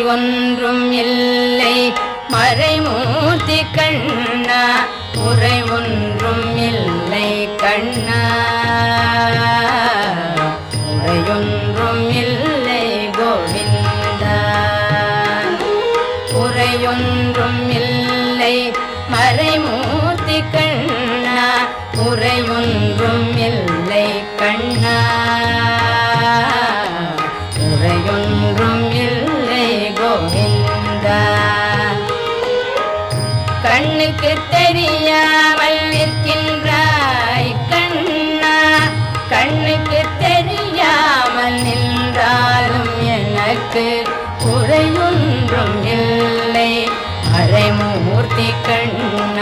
ஒன்றும் இல்லை மறைமூர்த்தி கண்ணா குறை ஒன்றும் இல்லை கண்ணா குறையொன்றும் இல்லை கோவிந்தா குறையொன்றும் இல்லை மறைமூர்த்தி கண்ணா குறையொன்றும் இல்லை கண்ணா குறையொன்றும் இல்லை கோவிந்தா கண்ணுக்கு தெரியாமல் நிற்கின்றாய் கண்ணா கண்ணுக்கு தெரியாமல் நின்றாலும் எனக்கு குறையொன்றும் இல்லை மறைமூர்த்தி கண்ணா